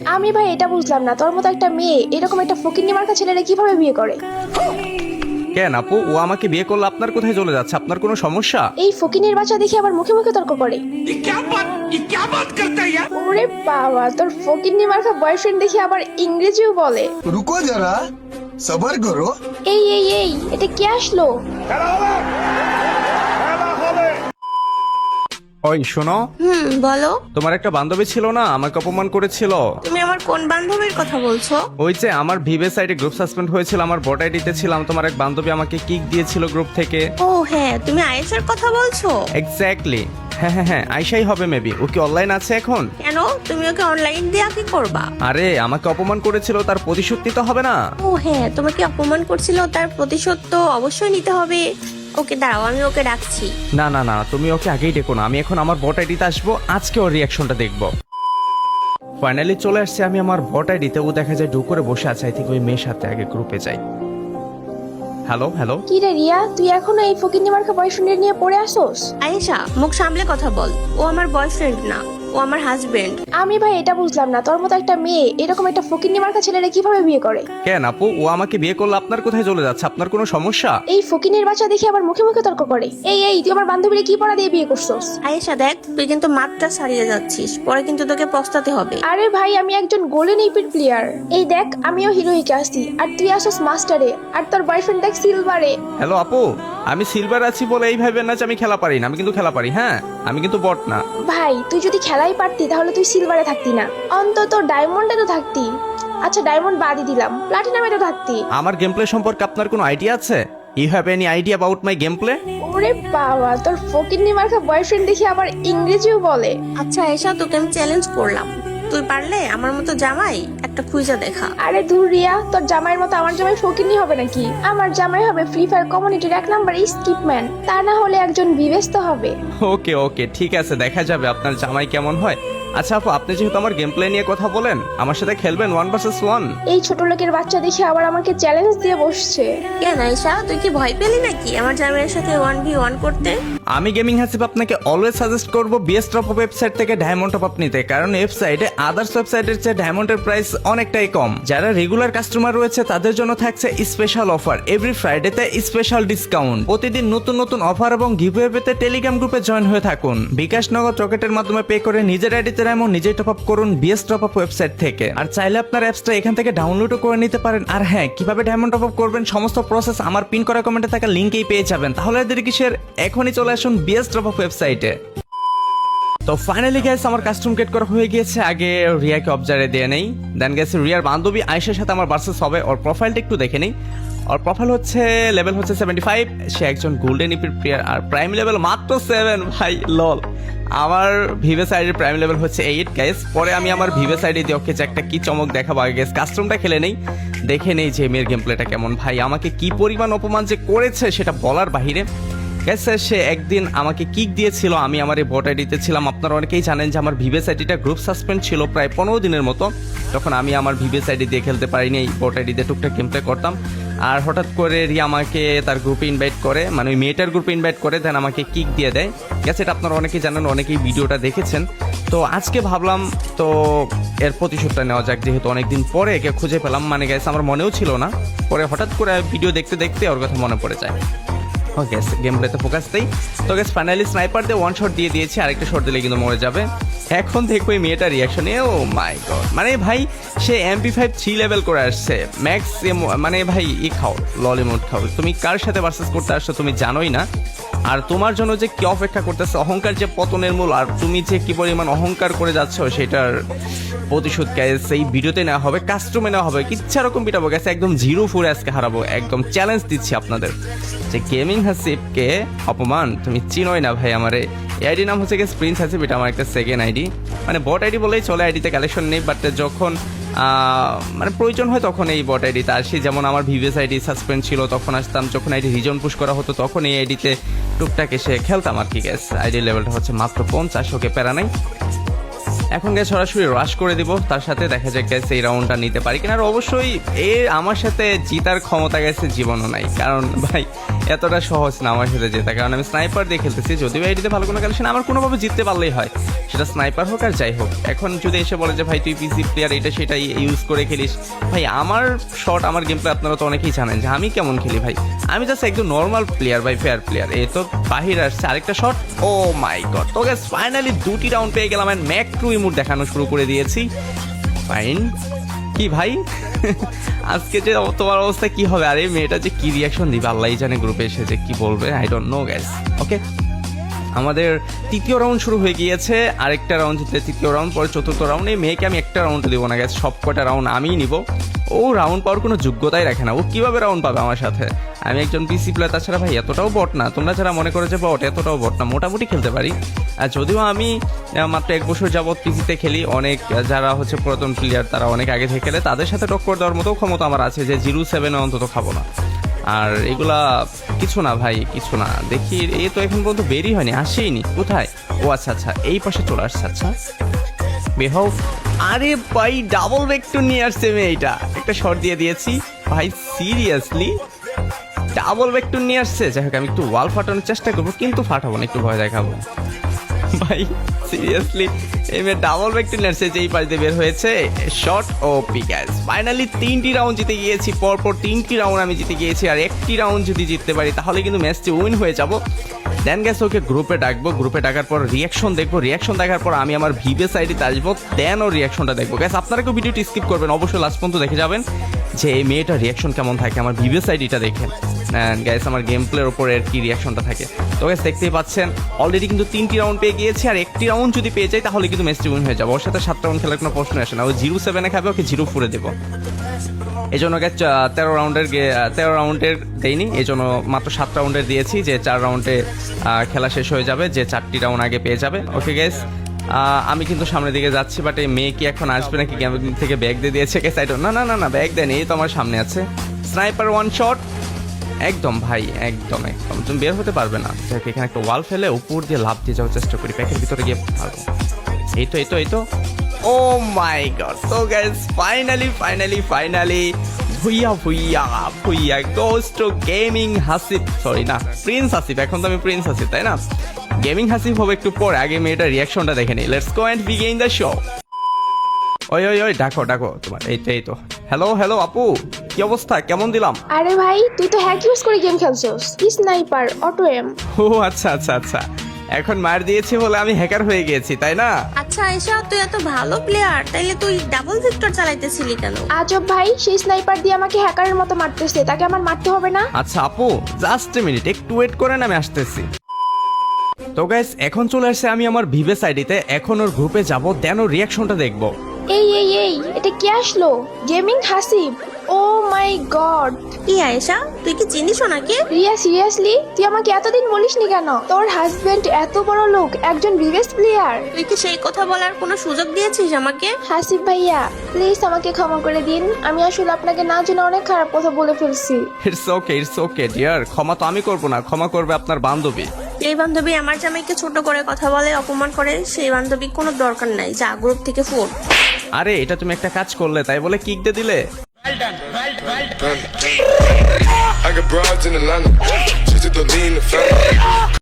আমি ভাই এটা বুঝলাম না, তোর মতো একটা মেয়ে এরকম একটা ফকিন্নি মার্কা ছেলেরা কিভাবে বিয়ে করে? কেন আপু, ও আমাকে বিয়ে করলে আপনার কোথায় চলে যাচ্ছে? আপনার কোনো সমস্যা? এই ফকিন্নির বাচ্চা দেখে আবার মুখে মুখে তর্ক করে। ওরে বাবা, তোর ফকিন্নি মার্কা বয়ফ্রেন্ড দেখে আবার ইংরেজিও বলে। रुको जरा सबर करो। এই এই এই, এটা কে আসলো? ওই শোনো, বলো। তোমার একটা বান্ধবী ছিল না, আমাকে অপমান করেছিল? তুমি আমার কোন বান্ধবীর কথা বলছো? ওই যে আমার ভিভে সাইটে গ্রুপ সাসপেন্ড হয়েছিল, আমার বট আইডিতে ছিলাম, তোমার এক বান্ধবী আমাকে কিক দিয়েছিল গ্রুপ থেকে। ও হ্যাঁ, তুমি আয়েশার কথা বলছো? এক্স্যাক্টলি, হ্যাঁ হ্যাঁ হ্যাঁ, আইসাই হবে মেবি। ও কি অনলাইন আছে এখন? কেন, তুমি ওকে অনলাইন দিয়ে কি করবা? আরে আমাকে অপমান করেছিল, তার প্রতিশোধ নিতে হবে না? ও হ্যাঁ, তোমাকে অপমান করছিল, তার প্রতিশোধ তো অবশ্যই নিতে হবে। ওকে দাঁড়াও, আমি ওকে ডাকছি। না না না, তুমি ওকে আগেই ডেকো না, আমি এখন আমার বট আইডিতে আসবো, আজকে ওর রিয়াকশনটা দেখবো। ফাইনালি চলে আসছে আমি আমার বট আইডিতে, ও দেখা যায় ডু করে বসে আছে। আই থিঙ্ক ওই মেয়ের সাথে আগে গ্রুপে যাই। হ্যালো হ্যালো, কি রে রিয়া, তুই এখনো এই ফকিন্নি মার্কা বয়ফ্রেন্ডের নিয়ে পড়ে আসোস? আয়েশা, মুখ সামলে কথা বল। ও আমার বয়ফ্রেন্ড না, ও আমার হাজবেন্ড। আমি ভাই এটা বুঝলাম না, তোর মতো একটা মেয়ে এরকম একটা ফকিন্নি মার্কা ছেলেরা কিভাবে বিয়ে করে? কেন আপু, ও আমাকে বিয়ে করলে আপনার কোথায় চলে যাচ্ছে? আপনার কোনো সমস্যা? এই ফকিন্নির বাচ্চা দেখে আবার মুখে মুখে তর্ক করে। এই এই, তুই আমার বান্ধবীরে কি পড়া দিয়ে বিয়ে করছস? আয়েশা দেখ, তুই কিন্তু মাত্রা ছাড়িয়ে যাচ্ছিস, পরে কিন্তু তোকে পস্তাতে হবে। আরে ভাই, আমি একজন গোল্ডেন ইপিড প্লেয়ার। এই দেখ, আমিও হিরোইকে আসছি, আর তুই আসস মাস্টারে, আর তোর বয়ফ্রেন্ড দেখ সিলভারে। হ্যালো আপু, আমি সিলভার আছি বলে এই ভাইবেন না যে আমি খেলা পারি না, আমি কিন্তু খেলা পারি। হ্যাঁ, আমি কিন্তু বট না। ভাই, তুই যদি খেলাই পারতি তাহলে তুই সিলভারে থাকতি না, অন্তত ডায়মন্ডে তো থাকতি। আচ্ছা, ডায়মন্ড বাদই দিলাম, প্লাটিনামে তো থাকতি। আমার গেম প্লে সম্পর্কে আপনার কোনো আইডিয়া আছে? You have any idea about my gameplay? ওরে বাবা, তোর ফকিন্নি মার্কা বয়ফ্রেন্ড দেখে আবার ইংরেজিও বলে। আচ্ছা আয়েশা, তোকে আমি চ্যালেঞ্জ করলাম, তুই পারলে আমার মতো জামাই একটা খুঁজে দেখা। আরে দূর রিয়া, তোর জামাইয়ের মতো আমার জামাই ফকিন্নি হবে নাকি? আমার জামাই হবে ফ্রি ফায়ার কমিউনিটির 1 নাম্বার স্কিপম্যান, তা না হলে একজন বিবেস্ত হবে। ওকে ওকে, ঠিক আছে, দেখা যাবে আপনার জামাই কেমন হয়। আচ্ছা আপু, আপনি যেহেতু আমার গেম প্লে নিয়ে কথা বলেন, আমার সাথে খেলবেন 1 ভার্সেস 1? এই ছোট লোকের বাচ্চা দেখে আবার আমাকে চ্যালেঞ্জ দিয়ে বসছে। কেন আয়েশা, তুই কি ভয় পেলি নাকি আমার জামাইয়ের সাথে 1v1 করতে? আমি গেমিং হাসিব আপনাকে অলওয়েজ সাজেস্ট করব বিএস টপ আপ ওয়েবসাইট থেকে ডায়মন্ড টপ আপ নিতে, কারণ ওয়েবসাইটে আদার্স ওয়েবসাইটের চেয়ে ডায়মন্ডের প্রাইস অনেকটাই কম। যারা রেগুলার কাস্টমার রয়েছে তাদের জন্য থাকছে স্পেশাল অফার, এভরি ফ্রাইডেতে স্পেশাল ডিসকাউন্ট। প্রতিদিন নতুন নতুন অফার এবং গিভওয়ে পেতে টেলিগ্রাম গ্রুপে জয়েন হয়ে থাকুন। বিকাশ নগদ রকেটের মাধ্যমে পে করে নিজের আইডিতে ডায়মন্ড নিজেই টপ আপ করুন বিএস টপ আপ ওয়েবসাইট থেকে। আর চাইলে আপনার অ্যাপসটা এখান থেকে ডাউনলোডও করে নিতে পারেন। আর হ্যাঁ, কিভাবে ডায়মন্ড টপ আপ করবেন সমস্ত প্রসেস আমার পিন করা কমেন্টে থাকা লিঙ্কেই পেয়ে যাবেন। তাহলে এদের কিসের, এখনই চলে আসুন বিএস টপ আপ ওয়েবসাইটে। তো ফাইনালি গাইস, আমার কাস্টম গেট করা হয়ে গিয়েছে। আগে রিয়াকে অবজারে দিয়ে নেই, দেন গেছে রিয়ার বান্ধবী আয়েশার সাথে আমার ভার্সেস হবে। ওর প্রোফাইলটা একটু দেখে নেই। ওর প্রোফাইল হচ্ছে লেভেল হচ্ছে 75, সে একজন গোল্ডেন ইপিড প্লেয়ার, আর প্রাইম লেভেল মাত্র 7 ভাই, লল। আমার ভিভে সাইডের প্রাইম লেভেল হচ্ছে 8 গাইস। পরে আমি আমার ভিভে সাইডে দিয়ে ওকে যে একটা কি চমক দেখাবো। আগে গাইস কাস্টমটা খেলে নেই, দেখে নেই যে মেয়ের গেম প্লেটা কেমন। ভাই আমাকে কি পরিমাণ অপমান যে করেছে সেটা বলার বাহিরে। সে একদিন আমাকে কিক দিয়েছিল, আমি আমার এই বট আইডিতে ছিলাম। আপনারা অনেকেই জানেন যে আমার ভিভেস আইডিটা গ্রুপ সাসপেন্ড ছিল প্রায় 15 দিনের মতো। তখন আমি আমার ভিভেস আইডি দিয়ে খেলতে পারিনি, এই বট আইডিতে টুকটাক গেম প্লে করতাম। আর হঠাৎ করে রিয়া আমাকে তার গ্রুপে ইনভাইট করে, মানে ওই মেয়েটার গ্রুপে ইনভাইট করে, দেন আমাকে কিক দিয়ে দেয়। গেছে, এটা আপনারা অনেকেই জানেন, অনেকেই ভিডিওটা দেখেছেন। তো আজকে ভাবলাম তো এর প্রতিশোধটা নেওয়া যাক, যেহেতু অনেকদিন পরে একে খুঁজে পেলাম। মানে গেছে আমার মনেও ছিল না, পরে হঠাৎ করে ভিডিও দেখতে দেখতে ওর কথা মনে পড়ে যায়। ওকে, গেম প্লেতে ফোকাস দেই। তো গেস ফাইনালি স্নাইপার দিয়ে 1 শট দিয়ে দিয়েছি, আরেকটা শট দিলে কিন্তু মরে যাবে। এখন দেখবো এই মেয়েটার রিয়াকশন। ও মাই গড, মানে ভাই সে MP5 3 লেভেল করে আসছে ম্যাক্স। মানে ভাই খাও, ললিমুড খাও। তুমি কার সাথে ভার্সেস করতে আসছো তুমি জানোই না, আর তোমার জন্য যে কি অপেক্ষা করতেছে, অহংকার যে পতনের মূল, আর তুমি যে কি পরিমাণ অহংকার করে যাচ্ছ সেটার প্রতিশোধ গাইস এই ভিডিওতে নেওয়া হবে, কাস্টমে নেওয়া হবে, কিচ্ছা রকম পিটাবো গেছে, একদম 0-4 আজকে হারাবো। একদম চ্যালেঞ্জ দিচ্ছি আপনাদের যে গেমিং হাসিবকে অপমান তুমি চিনোই না ভাই। আমার এই আইডি নাম হচ্ছে গেস প্রিন্স হাসিব, এটা আমার একটা সেকেন্ড আইডি, মানে বট আইডি বলেই চলে। আইডিতে কালেকশন নেই, বাট যখন মানে প্রয়োজন হয় তখন এই বট আইডিতে আসি। যেমন আমার ভিভিএস আইডি সাসপেন্ড ছিল তখন আসতাম, যখন আইডি রিজন পুশ করা হতো তখন এই আইডিতে টুকটাক এসে খেলতাম আর কি। গ্যাস আইডি লেভেলটা হচ্ছে মাত্র 50, ওকে প্যারা নাই। এখন গাইস সরাসরি রাশ করে দিব, তার সাথে দেখা যাক গাইস এই রাউন্ডটা নিতে পারি কিনা। আর অবশ্যই আমার সাথে জিতার ক্ষমতা গেছে জীবনও নাই, কারণ ভাই এতটা সহজ না আমার সাথে জেতা, কারণ আমি স্নাইপার দিয়ে খেলতেছি। যদিও আইডিতে ভালো কোনো কালেকশন, আমার কোনোভাবে জিততে পারলেই হয়, সেটা স্নাইপার হোক আর যাই হোক। এখন যদি এসে বলে যে ভাই তুই পিসি প্লেয়ার এটা সেটা ইউজ করে খেলিস, ভাই আমার শট আমার গেম প্লে আপনারা তো অনেকেই জানেন যে আমি কেমন খেলি ভাই। আমি জাস্ট একদম নর্মাল প্লেয়ার ভাই, ফেয়ার প্লেয়ার। এই তো বাহির আসছে আরেকটা শট, ও মাই গড। তো গাইস ফাইনালি 2টি রাউন্ড পেয়ে গেলাম, এন্ড ম্যাক 2 ইমোট দেখানো শুরু করে দিয়েছি। ফাইন কি ভাই আজকে যে তোমার অবস্থা কি হবে? আরে মেয়েটা যে কি রিয়াকশন দিবে আল্লাহই জানে, গ্রুপে এসে যে কি বলবে, আই ডোন্ট নো গাইস। ওকে, আমাদের তৃতীয় রাউন্ড শুরু হয়ে গিয়েছে, আরেকটা রাউন্ড জিতলে তৃতীয় রাউন্ড, পরে চতুর্থ রাউন্ড। এই মেয়েকে আমি একটা রাউন্ড দিব না গ্যাস, সব কটা রাউন্ড আমিই নিব। ও রাউন্ড পাওয়ার কোনো যোগ্যতাই রাখে না, ও কিভাবে রাউন্ড পাবে আমার সাথে? আমি একজন পিসি প্লেয়ার, তাছাড়া ভাই এতটাও বট না, তোমরা যারা মনে করো যে বট, এতটাও বট না, মোটামুটি খেলতে পারি। আর যদিও আমি মাত্র 1 বছর যাবৎ পিসিতে খেলি, অনেক যারা হচ্ছে পুরাতন প্লেয়ার তারা অনেক আগে থেকে খেলে, তাদের সাথে টক্কর দেওয়ার মতো ক্ষমতা আমার আছে, যে 07 অন্তত খাবো না। আর এগুলা কিছু না ভাই, কিছু না। দেখি এই তো এখন পর্যন্ত বেরই হয়নি, আসেইনি। কোথায়? ও আচ্ছা আচ্ছা, এই পাশে চলে আসছে। আচ্ছা বেহাও, আরে ভাই ডাবল ভেক্টর নিয়ে আসছে মেয়েটা, একটা শট দিয়ে দিয়েছি ভাই। সিরিয়াসলি ডাবল ভেক্টর নিয়ে আসছে। যাই হোক, আমি একটু ওয়াল ফাটানোর চেষ্টা করবো, কিন্তু ফাটাবো না, একটু ভয় দেখাবো ভাই। সিরিয়াসলি এই মেয়ে ডাবল ভেক্টর নিয়ে আসছে, যেই পাশ দিয়ে বের হয়েছে shot. O P guys, finally 3টি রাউন্ড জিতে গিয়েছি, পরপর 3টি রাউন্ড আমি জিতে গিয়েছি। আর একটি রাউন্ড যদি জিততে পারি তাহলে কিন্তু ম্যাচটি উইন হয়ে যাব। দেন গ্যাস ওকে গ্রুপে ডাকবো, গ্রুপে ডাকার পর রিয়াকশন দেখবো, রিয়াকশন দেখার পর আমি আমার ভিভেস আইডিতে আসবো, দেন ওর রিয়াকশনটা দেখবো। গ্যাস আপনারা কেউ ভিডিওটি স্কিপ করবেন, অবশ্যই লাস্ট পর্যন্ত দেখে যাবেন যে এই মেয়েটার রিয়াকশন কেমন থাকে আমার ভিভেস আইডিটা দেখেন। গ্যাস আমার গেম প্লের ওপরে আর কি রিয়াকশনটা থাকে। তো গ্যাস দেখতেই পাচ্ছেন অলরেডি কিন্তু 3টি রাউন্ড পেয়ে গিয়েছি, আর একটি রাউন্ড যদি পেয়ে যাই তাহলে কিন্তু ম্যাচটি উইন হয়ে যাবে। ওর সাথে 7 রাউন্ড খেলার কোনো প্রশ্ন আসে না, ও 07-এ খাবে, ওকে 0-4-এ দেবো। এই জন্য গ্যাস 13 রাউন্ডের দেয়নি, এই জন্য মাত্র 7 রাউন্ডের দিয়েছি, যে 4 রাউন্ডে খেলা শেষ হয়ে যাবে, যে 4টি রাউন্ড আগে পেয়ে যাবে। ওকে গ্যাস, আমি কিন্তু সামনের দিকে যাচ্ছি, বাট এই মেয়ে কি এখন আসবে নাকি গেম থেকে ব্যাগ দিয়ে দিয়েছে? গ্যাস না না না না, ব্যাগ দেয়নি, এই তো আমার সামনে আছে। স্নাইপার 1 শট, একদম ভাই, একদম একদম তুমি বের হতে পারবে না। যাক এখানে একটা ওয়াল ফেলে উপর দিয়ে লাফ দিয়ে যাওয়ার চেষ্টা করি, প্যাকের ভিতরে গিয়ে পারবো। এই তো এই তো এই তো, ও মাই গড। তো guys finally Bhuiya Bhuiya Bhuiya goes to gaming Hasib, sorry না প্রিন্স হাসিব, এখন তো আমি প্রিন্স হাসিব তাই না? গেমিং হাসিব হবে একটু পরে, আগে মেয়েটার রিয়াকশনটা দেখে নিই। Let's go and begin the show. ওই ওই ওই ডাকো ডাকো তোমার, এই তো। হ্যালো আপু, কি অবস্থা, কেমন দিলাম? আরে ভাই তুই তো হ্যাক ইউজ করে গেম খেলছস, স্নাইপার অটো এম। ও আচ্ছা আচ্ছা আচ্ছা, এখন মার দিয়েছি বলে আমি হ্যাকার হয়ে গিয়েছি তাই না? আচ্ছা আয়েশা, তুই এত ভালো প্লেয়ার, তাইলে তুই ডাবল ভিক্টর চালাইতেছিলি কেন? আজব ভাই, সেই স্নাইপার দিয়ে আমাকে হ্যাকারের মতো মারতেছে, তাকে আমার মারতে হবে না? আচ্ছা আপু জাস্ট এ মিনিট, একটু ওয়েট করেন, আমি আসতেছি। তো গাইস এখন চলে আসছে আমি আমার ভিভেস আইডিতে, এখন ওর গ্রুপে যাব, দেন ওর রিয়াকশনটা দেখবো। এই এটা কে আসলো? Gaming Hasib, O my god. কি আয়েশা, তুই কি চিনিস ওনাকে? রিয়া সিরিয়াসলি তুই আমাকে এতদিন বলিসনি কেন? তোর হাজবেন্ড এত বড় লোক, একজন ভিভেস প্লেয়ার। তুই কি সেই কথা বলার কোনো সুযোগ দিয়েছিস আমাকে? হাসিব ভাইয়া প্লিজ আমাকে ক্ষমা করে দিন, আমি আসলে আপনাকে না জেনে অনেক খারাপ কথা বলে ফেলছি। ইটস ওকে ডিয়ার, ক্ষমা তো আমি করবো না, ক্ষমা করবে আপনার বান্ধবী। এই বান্ধবী আমার জামাইকে ছোট করে কথা বলে, অপমান করে, সেই বান্ধবী কোনো দরকার নাই, যা গ্রুপ থেকে ফোন। আরে এটা তুমি একটা কাজ করলে তাই বলে কিক দিয়ে দিলে? I got broads in Atlanta. Just to lean the family.